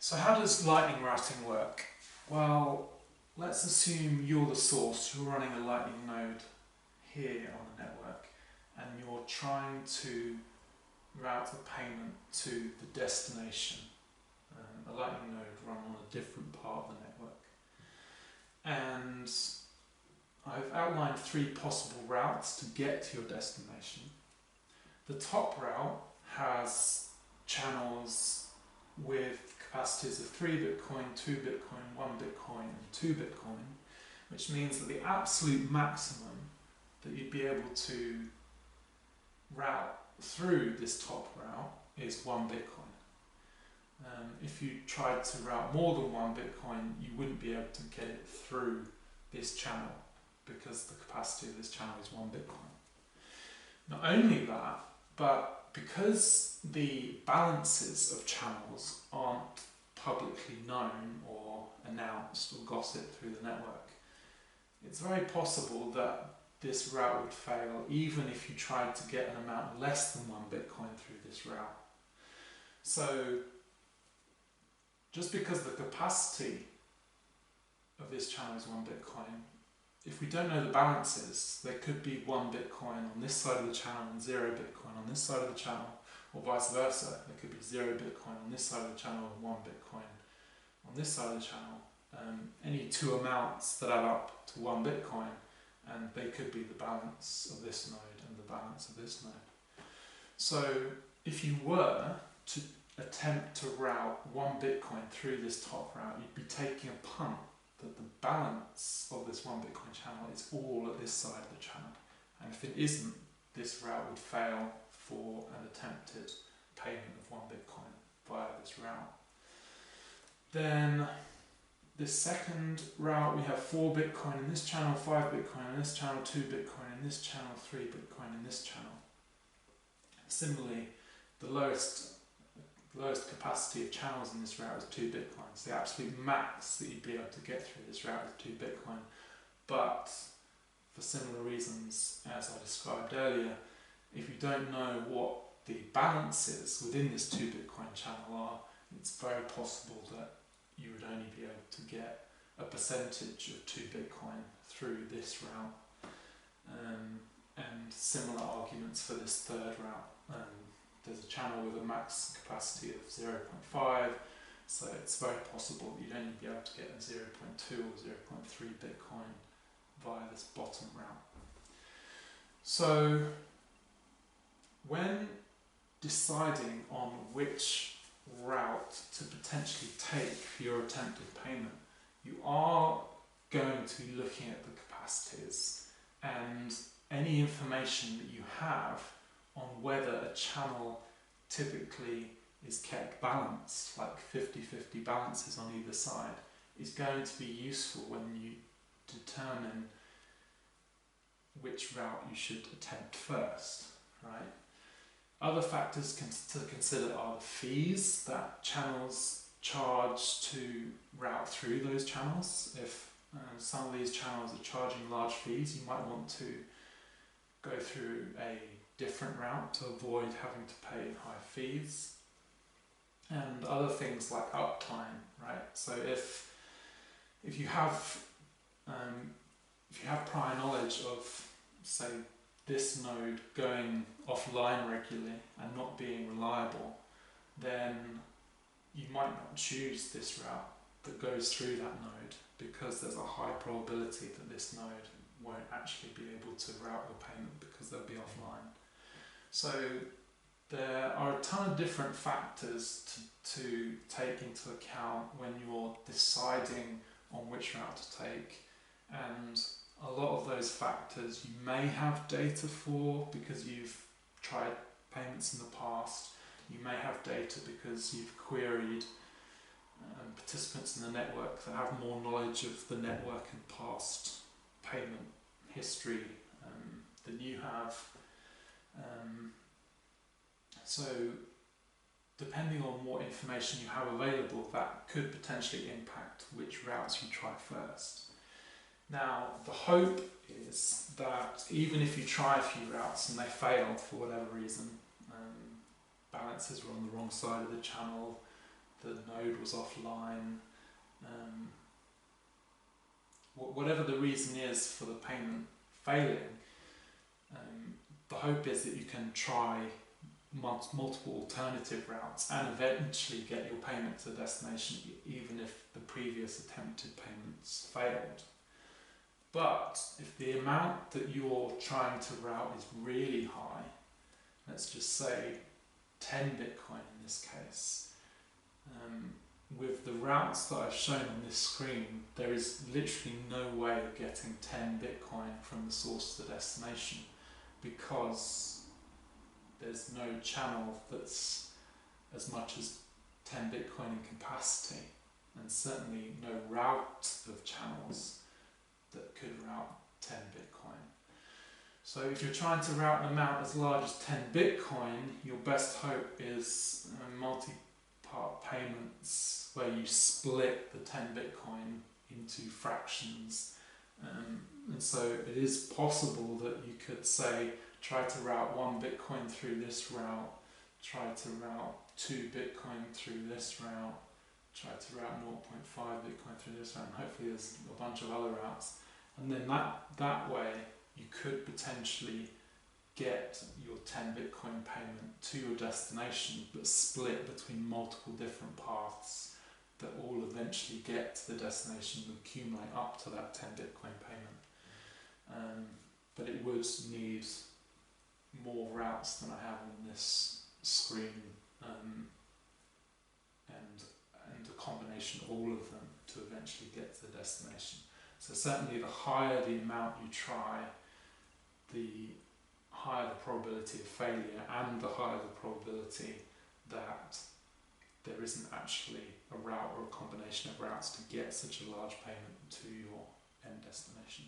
So how does lightning routing work? Well, let's assume you're the source, you're running a lightning node here on the network, and you're trying to route a payment to the destination, a lightning node run on a different part of the network. And I've outlined 3 possible routes to get to your destination. The top route has channels with capacities of 3 Bitcoin, 2 Bitcoin, 1 Bitcoin and 2 Bitcoin, which means that the absolute maximum that you'd be able to route through this top route is 1 Bitcoin. If you tried to route more than 1 Bitcoin, you wouldn't be able to get it through this channel because the capacity of this channel is 1 Bitcoin. Not only that, but because the balances of channels aren't publicly known or announced or gossiped through the network, it's very possible that this route would fail even if you tried to get an amount less than 1 Bitcoin through this route. So just because the capacity of this channel is 1 Bitcoin, if we don't know the balances, there could be 1 Bitcoin on this side of the channel and 0 Bitcoin on this side of the channel, or vice versa. There could be 0 Bitcoin on this side of the channel and 1 Bitcoin on this side of the channel. Any 2 amounts that add up to 1 Bitcoin, and they could be the balance of this node and the balance of this node. So if you were to attempt to route 1 Bitcoin through this top route, you'd be taking a punt that the balance of this 1 Bitcoin channel is all at this side of the channel. And if it isn't, this route would fail for an attempted payment of 1 Bitcoin via this route. Then this second route, we have 4 Bitcoin in this channel, 5 Bitcoin in this channel, 2 Bitcoin in this channel, 3 Bitcoin in this channel. Similarly, the lowest capacity of channels in this route is 2 Bitcoins. The absolute max that you'd be able to get through this route is 2 Bitcoin. But for similar reasons as I described earlier, if you don't know what the balances within this 2 Bitcoin channel are, it's very possible that you would only be able to get a percentage of 2 Bitcoin through this route. And similar arguments for this third route. There's a channel with a max capacity of 0.5, so it's very possible that you'd only be able to get a 0.2 or 0.3 Bitcoin via this bottom route. So when deciding on which route to potentially take for your attempted payment, you are going to be looking at the capacities and any information that you have on whether a channel typically is kept balanced, like 50-50 balances on either side, is going to be useful when you determine which route you should attempt first, right? Other factors to consider are the fees that channels charge to route through those channels. If some of these channels are charging large fees, you might want to go through a different route to avoid having to pay high fees. And other things like uptime, right? So if you have prior knowledge of, say, this node going offline regularly and not being reliable, then you might not choose this route that goes through that node because there's a high probability that this node won't actually be able to route your payment because they'll be offline. So there are a ton of different factors to take into account when you're deciding on which route to take, and a lot of those factors you may have data for because you've tried payments in the past. You may have data because you've queried participants in the network that have more knowledge of the network and past payment history than you have. So depending on what information you have available, that could potentially impact which routes you try first. Now, the hope is that even if you try a few routes and they fail for whatever reason, balances were on the wrong side of the channel, the node was offline, whatever the reason is for the payment failing, the hope is that you can try multiple alternative routes and eventually get your payment to the destination even if the previous attempted payments failed. But if the amount that you're trying to route is really high, let's just say 10 Bitcoin in this case, with the routes that I've shown on this screen, there is literally no way of getting 10 Bitcoin from the source to the destination, because there's no channel that's as much as 10 Bitcoin in capacity, and certainly no route of channels that could route 10 Bitcoin. So if you're trying to route an amount as large as 10 Bitcoin, your best hope is multi-part payments where you split the 10 Bitcoin into fractions. And so it is possible that you could say, try to route 1 Bitcoin through this route, try to route 2 Bitcoin through this route, try to route 0.5 Bitcoin through this route, and hopefully there's a bunch of other routes. And then that way you could potentially get your 10 Bitcoin payment to your destination, but split between multiple different paths that all eventually get to the destination and accumulate up to that 10 Bitcoin payment. But it would need more routes than I have on this screen, and a combination of all of them to eventually get to the destination. So certainly the higher the amount you try, the higher the probability of failure and the higher the probability that there isn't actually a route or a combination of routes to get such a large payment to your end destination.